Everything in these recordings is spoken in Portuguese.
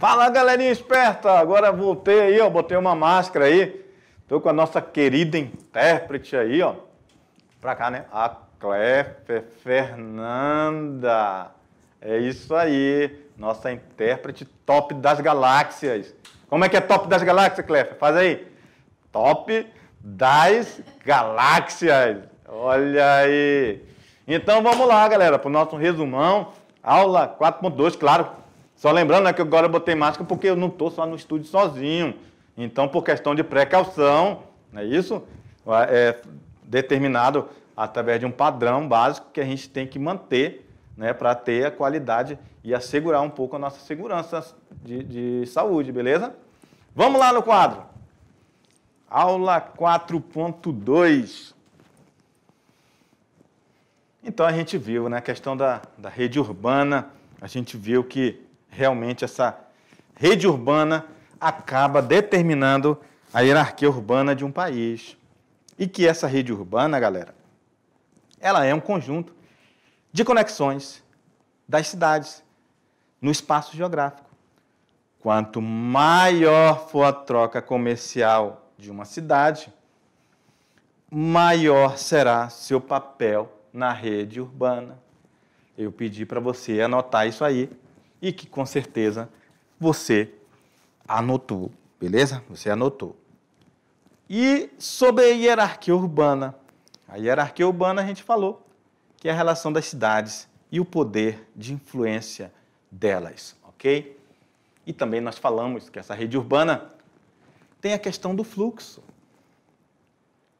Fala, galerinha esperta! Agora voltei aí, ó, botei uma máscara aí. Tô com a nossa querida intérprete aí, ó. Pra cá, né? A Cléfer Fernanda. É isso aí. Nossa intérprete top das galáxias. Como é que é top das galáxias, Cléfer? Faz aí. Top das galáxias. Olha aí. Então vamos lá, galera, para o nosso resumão. Aula 4.2, claro. Só lembrando, né, que agora eu botei máscara porque eu não estou só no estúdio sozinho. Então, por questão de precaução, não é isso? É determinado através de um padrão básico que a gente tem que manter, né, para ter a qualidade e assegurar um pouco a nossa segurança de saúde, beleza? Vamos lá no quadro. Aula 4.2. Então, a gente viu, né, a questão da rede urbana, a gente viu que realmente essa rede urbana acaba determinando a hierarquia urbana de um país. E que essa rede urbana, galera, ela é um conjunto de conexões das cidades no espaço geográfico. Quanto maior for a troca comercial de uma cidade, maior será seu papel na rede urbana. Eu pedi para você anotar isso aí e que com certeza você anotou, beleza? Você anotou. E sobre a hierarquia urbana. A hierarquia urbana a gente falou que é a relação das cidades e o poder de influência delas, ok? E também nós falamos que essa rede urbana tem a questão do fluxo.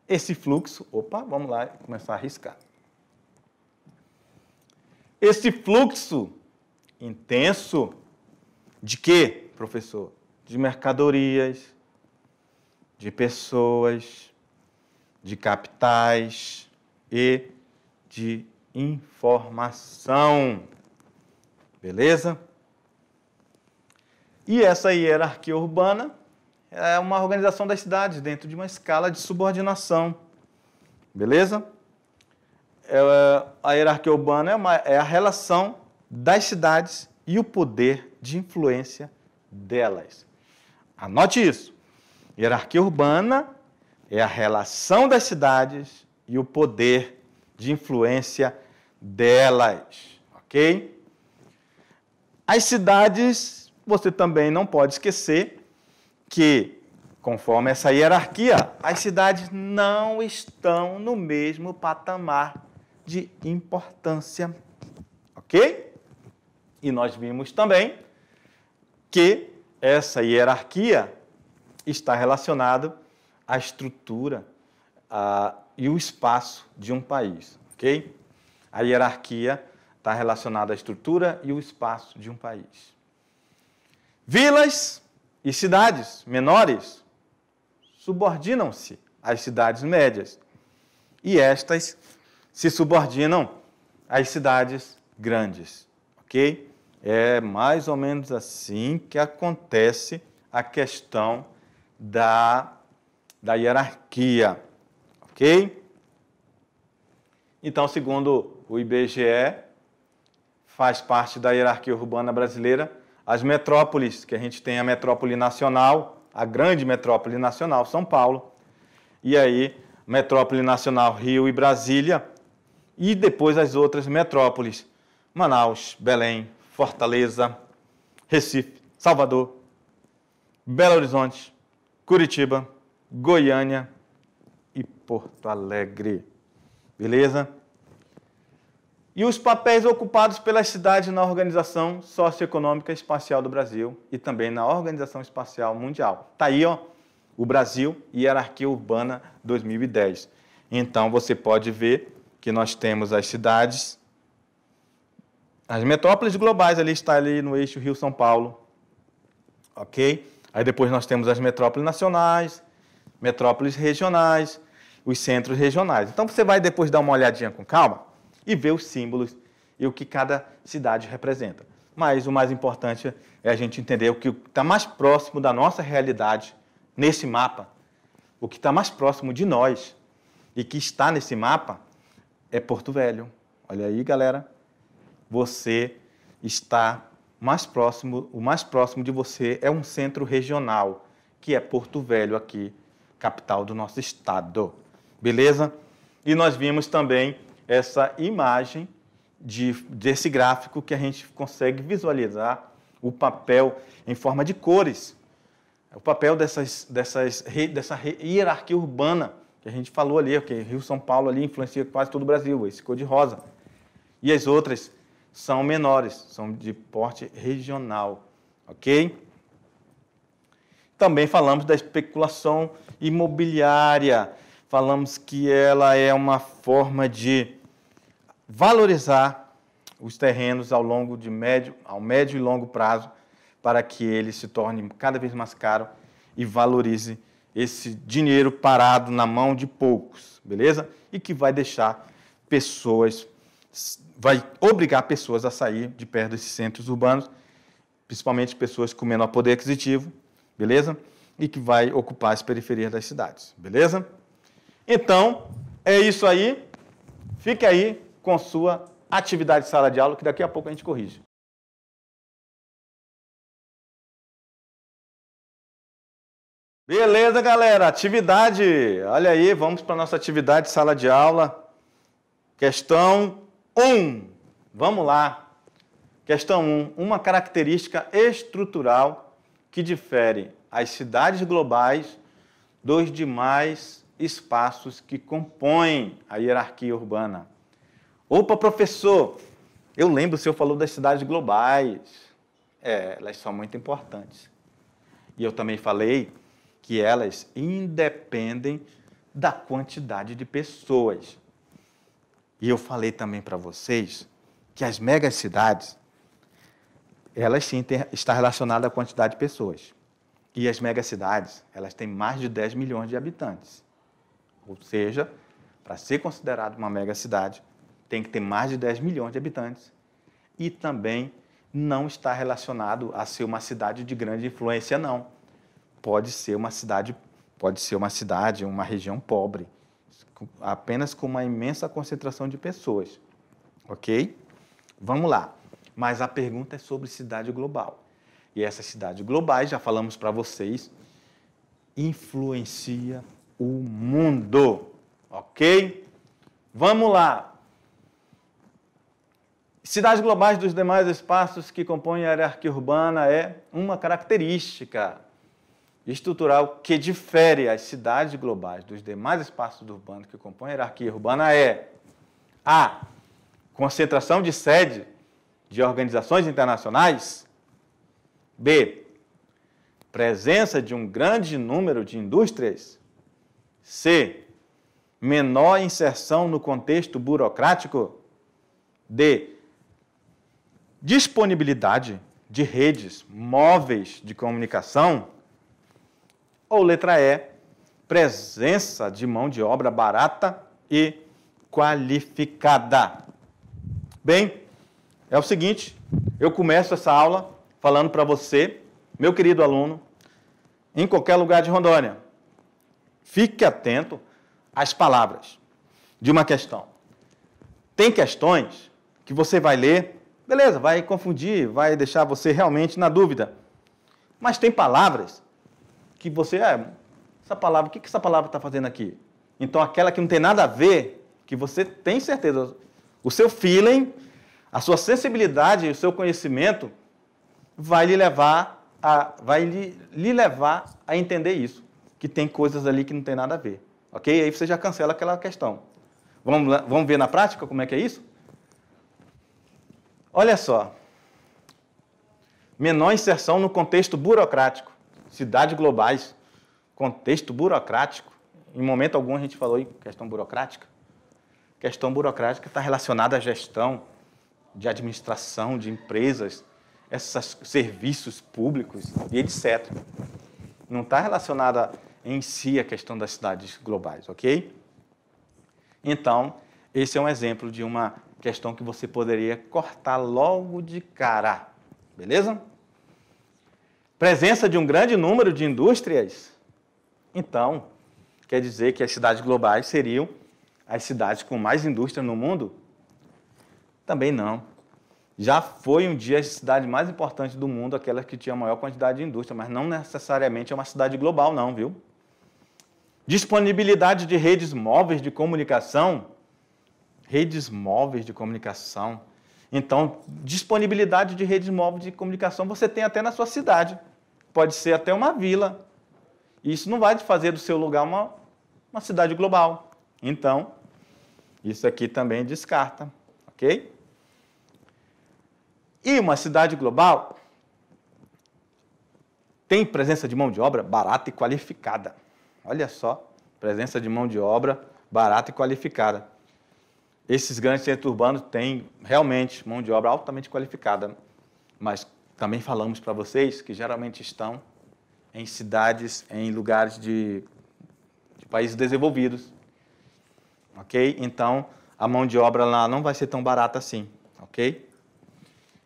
Esse fluxo, vamos lá começar a riscar. Esse fluxo intenso de quê, professor? De mercadorias, de pessoas, de capitais e de informação. Beleza? E essa hierarquia urbana é uma organização das cidades dentro de uma escala de subordinação. Beleza? A hierarquia urbana é a relação das cidades e o poder de influência delas. Anote isso. Hierarquia urbana é a relação das cidades e o poder de influência delas, ok? As cidades, você também não pode esquecer que, conforme essa hierarquia, as cidades não estão no mesmo patamar de importância, ok? E nós vimos também que essa hierarquia está relacionada à estrutura e o espaço de um país, ok? A hierarquia está relacionada à estrutura e o espaço de um país. Vilas e cidades menores subordinam-se às cidades médias e estas se subordinam às cidades grandes, ok? É mais ou menos assim que acontece a questão da hierarquia, ok? Então, segundo o IBGE, faz parte da hierarquia urbana brasileira as metrópoles, que a gente tem a metrópole nacional, a grande metrópole nacional, São Paulo, e aí metrópole nacional Rio e Brasília, e depois as outras metrópoles, Manaus, Belém, Fortaleza, Recife, Salvador, Belo Horizonte, Curitiba, Goiânia e Porto Alegre. Beleza? E os papéis ocupados pelas cidades na Organização Socioeconômica e Espacial do Brasil e também na Organização Espacial Mundial. Está aí, ó, o Brasil e Hierarquia Urbana 2010. Então, você pode ver que nós temos as cidades, as metrópoles globais, ali está ali no eixo Rio-São Paulo, ok? Aí depois nós temos as metrópoles nacionais, metrópoles regionais, os centros regionais. Então você vai depois dar uma olhadinha com calma e ver os símbolos e o que cada cidade representa. Mas o mais importante é a gente entender o que está mais próximo da nossa realidade nesse mapa, o que está mais próximo de nós e que está nesse mapa é Porto Velho. Olha aí, galera. Você está o mais próximo de você é um centro regional, que é Porto Velho aqui, capital do nosso estado. Beleza? E nós vimos também essa imagem desse gráfico que a gente consegue visualizar o papel em forma de cores. O papel dessa hierarquia urbana que a gente falou ali, que Rio São Paulo ali influencia quase todo o Brasil, esse cor-de-rosa. E as outras são menores, são de porte regional, ok? Também falamos da especulação imobiliária, falamos que ela é uma forma de valorizar os terrenos ao médio e longo prazo, para que ele se torne cada vez mais caro e valorize esse dinheiro parado na mão de poucos, beleza? E que vai deixar vai obrigar pessoas a sair de perto desses centros urbanos, principalmente pessoas com menor poder aquisitivo, beleza? E que vai ocupar as periferias das cidades, beleza? Então, é isso aí. Fique aí com sua atividade de sala de aula, que daqui a pouco a gente corrige. Beleza, galera? Atividade. Olha aí, vamos para a nossa atividade de sala de aula. Questão 1. Vamos lá. Questão 1. Uma característica estrutural que difere as cidades globais dos demais espaços que compõem a hierarquia urbana. Opa, professor, eu lembro o senhor falou das cidades globais. Elas são muito importantes. E eu também falei que elas independem da quantidade de pessoas. E eu falei também para vocês que as megacidades, elas sim estão relacionadas à quantidade de pessoas. E as megacidades, elas têm mais de 10 milhões de habitantes. Ou seja, para ser considerado uma megacidade, tem que ter mais de 10 milhões de habitantes. E também não está relacionado a ser uma cidade de grande influência, não. Pode ser uma cidade, uma região pobre, apenas com uma imensa concentração de pessoas. Ok? Vamos lá. Mas a pergunta é sobre cidade global. E essas cidades globais, já falamos para vocês, influencia o mundo. Ok? Vamos lá. Cidades globais dos demais espaços que compõem a hierarquia urbana é uma característica estrutural que difere as cidades globais dos demais espaços urbanos que compõem a hierarquia urbana é a concentração de sede de organizações internacionais, b, presença de um grande número de indústrias, c, menor inserção no contexto burocrático, d, disponibilidade de redes móveis de comunicação, ou letra E, presença de mão de obra barata e qualificada. Bem, é o seguinte, eu começo essa aula falando para você, meu querido aluno, em qualquer lugar de Rondônia, fique atento às palavras de uma questão. Tem questões que você vai ler, beleza, vai confundir, vai deixar você realmente na dúvida. Mas tem palavras que você, essa palavra, o que essa palavra está fazendo aqui? Então, aquela que não tem nada a ver, que você tem certeza, o seu feeling, a sua sensibilidade, o seu conhecimento vai lhe levar a entender isso, que tem coisas ali que não tem nada a ver, ok? Aí você já cancela aquela questão. Vamos ver na prática como é que é isso? Olha só. Menor inserção no contexto burocrático. Cidades globais. Contexto burocrático. Em momento algum a gente falou em questão burocrática. Questão burocrática está relacionada à gestão de administração de empresas, esses serviços públicos e etc. Não está relacionada em si a questão das cidades globais, ok? Então, esse é um exemplo de uma questão que você poderia cortar logo de cara, beleza? Presença de um grande número de indústrias. Então, quer dizer que as cidades globais seriam as cidades com mais indústria no mundo? Também não. já foi um dia a cidade mais importante do mundo, aquela que tinha a maior quantidade de indústria, mas não necessariamente é uma cidade global, não, viu? Disponibilidade de redes móveis de comunicação. Redes móveis de comunicação. Então, disponibilidade de redes móveis de comunicação você tem até na sua cidade. Pode ser até uma vila. Isso não vai fazer do seu lugar uma cidade global. Então, isso aqui também descarta, ok? E uma cidade global tem presença de mão de obra barata e qualificada. Olha só, presença de mão de obra barata e qualificada. Esses grandes centros urbanos têm realmente mão de obra altamente qualificada, mas também falamos para vocês que geralmente estão em cidades, em lugares de países desenvolvidos, ok? Então, a mão de obra lá não vai ser tão barata assim, ok?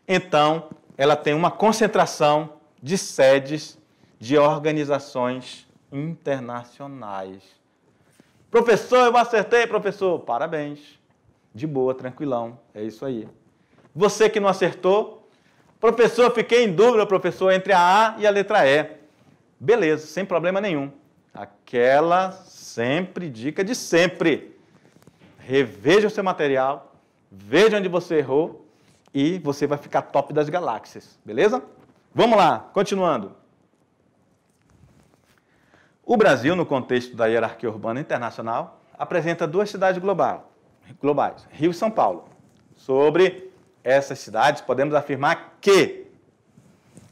Então, ela tem uma concentração de sedes de organizações internacionais. Professor, eu acertei, professor. Parabéns. De boa, tranquilão. É isso aí. Você que não acertou, professor, fiquei em dúvida, professor, entre a A e a letra E. Beleza, sem problema nenhum. Aquela sempre, dica de sempre. Reveja o seu material, veja onde você errou e você vai ficar top das galáxias, beleza? Vamos lá, continuando. O Brasil, no contexto da hierarquia urbana internacional, apresenta duas cidades globais, Rio e São Paulo. Sobre essas cidades, podemos afirmar que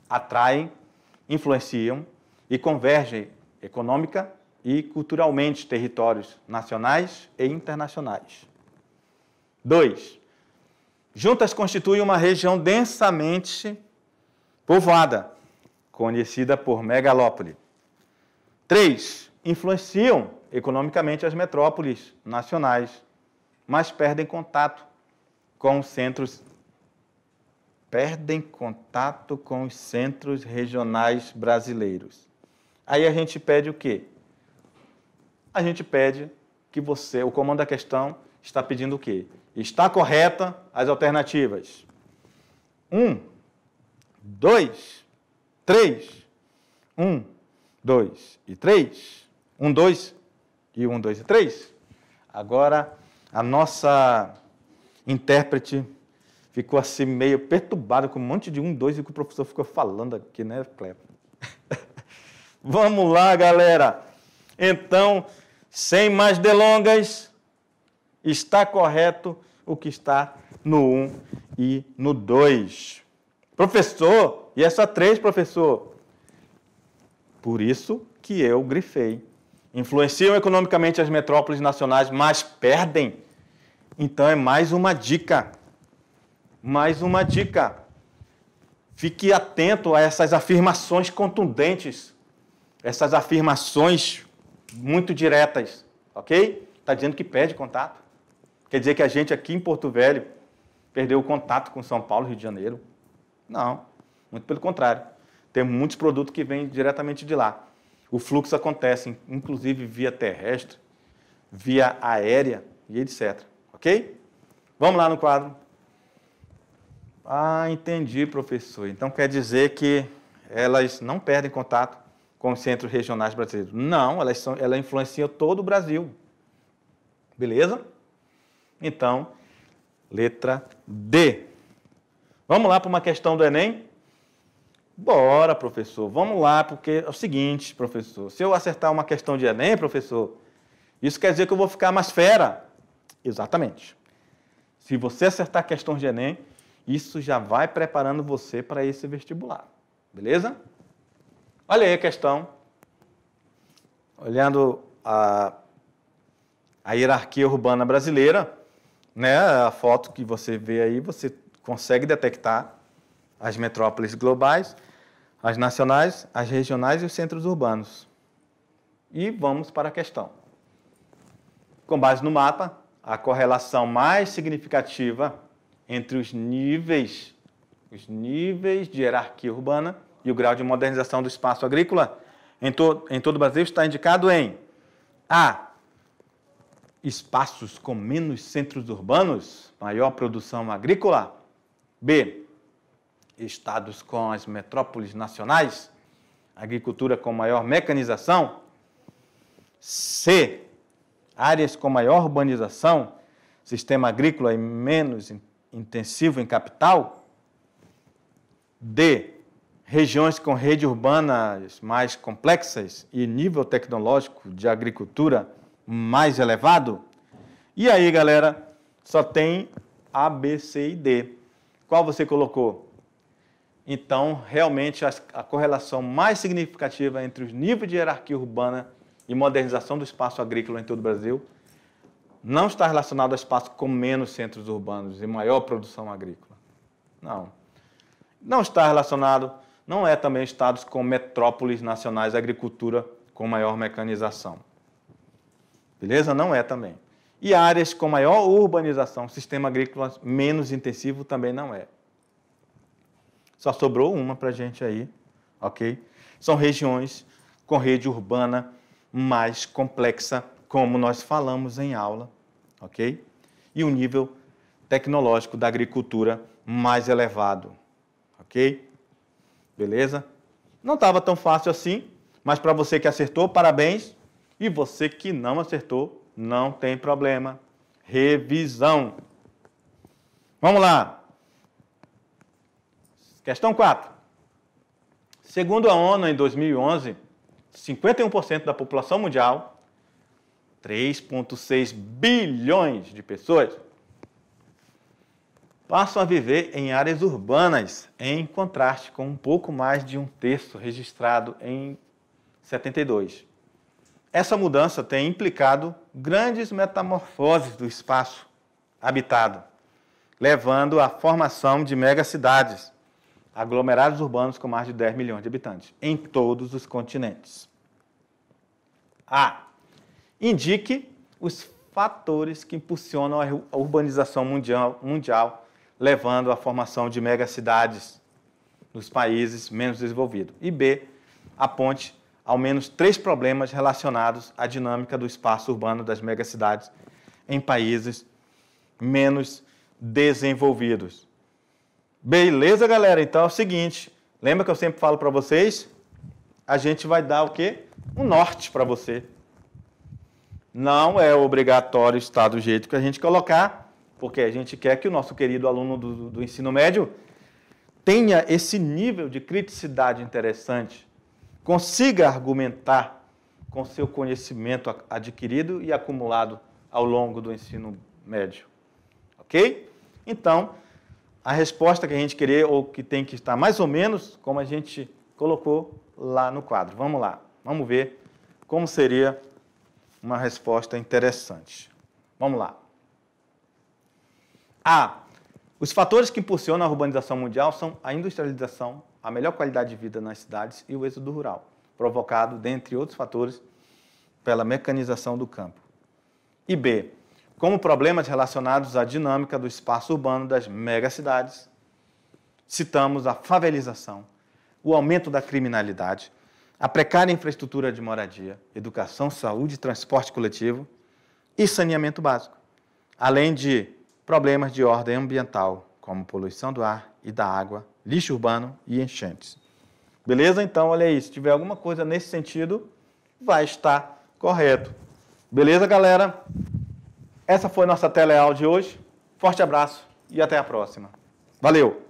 atraem, influenciam e convergem econômica e culturalmente territórios nacionais e internacionais. 2. Juntas constituem uma região densamente povoada, conhecida por megalópole. 3. Influenciam economicamente as metrópoles nacionais, mas perdem contato com os centros regionais brasileiros. Aí a gente pede o quê? A gente pede que você, o comando da questão, está pedindo o quê? Está correta as alternativas? 1, 2, 3. 1, 2 e 3. 1, 2 e 1, 2 e 3. Agora, a nossa intérprete ficou assim meio perturbada com um monte de 1, 2 e que o professor ficou falando aqui, né, Cleber? Vamos lá, galera. Então, sem mais delongas, está correto o que está no 1 e no 2. Professor, e essa 3, professor? Por isso que eu grifei. Influenciam economicamente as metrópoles nacionais, mas perdem. Então, é mais uma dica. Mais uma dica. Fique atento a essas afirmações contundentes, essas afirmações muito diretas, ok? Está dizendo que perde contato. Quer dizer que a gente aqui em Porto Velho perdeu o contato com São Paulo, Rio de Janeiro? Não, muito pelo contrário. Tem muitos produtos que vêm diretamente de lá. O fluxo acontece, inclusive via terrestre, via aérea e etc. Ok? Vamos lá no quadro. Ah, entendi, professor. Então quer dizer que elas não perdem contato com os centros regionais brasileiros? Não, elas influenciam todo o Brasil. Beleza? Então, letra D. Vamos lá para uma questão do Enem? Bora, professor. Vamos lá, porque é o seguinte, professor. Se eu acertar uma questão de Enem, professor, isso quer dizer que eu vou ficar mais fera? Exatamente. Se você acertar questões de Enem, isso já vai preparando você para esse vestibular. Beleza? Olha aí a questão. Olhando a hierarquia urbana brasileira, né, a foto que você vê aí, você consegue detectar as metrópoles globais, as nacionais, as regionais e os centros urbanos. E vamos para a questão. Com base no mapa, a correlação mais significativa entre os níveis de hierarquia urbana e o grau de modernização do espaço agrícola em todo o Brasil está indicado em A. Espaços com menos centros urbanos, maior produção agrícola. B, estados com as metrópoles nacionais, agricultura com maior mecanização. C, áreas com maior urbanização, sistema agrícola e menos intensivo em capital. D, regiões com redes urbanas mais complexas e nível tecnológico de agricultura mais elevado. E aí, galera, só tem A, B, C e D. Qual você colocou? Então, realmente, a correlação mais significativa entre os níveis de hierarquia urbana e modernização do espaço agrícola em todo o Brasil não está relacionado ao espaço com menos centros urbanos e maior produção agrícola. Não. Não está relacionado, não é também estados com metrópoles nacionais de agricultura com maior mecanização. Beleza? Não é também. E áreas com maior urbanização, sistema agrícola menos intensivo também não é. Só sobrou uma para a gente aí, ok? São regiões com rede urbana mais complexa, como nós falamos em aula, ok? E um nível tecnológico da agricultura mais elevado, ok? Beleza? Não estava tão fácil assim, mas para você que acertou, parabéns. E você que não acertou, não tem problema. Revisão. Vamos lá. Questão 4. Segundo a ONU, em 2011, 51% da população mundial, 3,6 bilhões de pessoas, passam a viver em áreas urbanas, em contraste com um pouco mais de um terço registrado em 72. Essa mudança tem implicado grandes metamorfoses do espaço habitado, levando à formação de megacidades, aglomerados urbanos com mais de 10 milhões de habitantes, em todos os continentes. A. Indique os fatores que impulsionam a urbanização mundial, levando à formação de megacidades nos países menos desenvolvidos. E B. Aponte ao menos 3 problemas relacionados à dinâmica do espaço urbano das megacidades em países menos desenvolvidos. Beleza, galera? Então é o seguinte, lembra que eu sempre falo para vocês? A gente vai dar o quê? Um norte para você. Não é obrigatório estar do jeito que a gente colocar, porque a gente quer que o nosso querido aluno do ensino médio tenha esse nível de criticidade interessante, consiga argumentar com seu conhecimento adquirido e acumulado ao longo do ensino médio. Ok? Então, a resposta que a gente querer, ou que tem que estar mais ou menos como a gente colocou lá no quadro. Vamos lá, vamos ver como seria uma resposta interessante. Vamos lá. A. Os fatores que impulsionam a urbanização mundial são a industrialização, a melhor qualidade de vida nas cidades e o êxodo rural, provocado, dentre outros fatores, pela mecanização do campo. E B. Como problemas relacionados à dinâmica do espaço urbano das megacidades, citamos a favelização, o aumento da criminalidade, a precária infraestrutura de moradia, educação, saúde, transporte coletivo e saneamento básico, além de problemas de ordem ambiental, como poluição do ar e da água, lixo urbano e enchentes. Beleza? Então, olha aí, se tiver alguma coisa nesse sentido, vai estar correto. Beleza, galera? Essa foi nossa teleaula de hoje. Forte abraço e até a próxima. Valeu!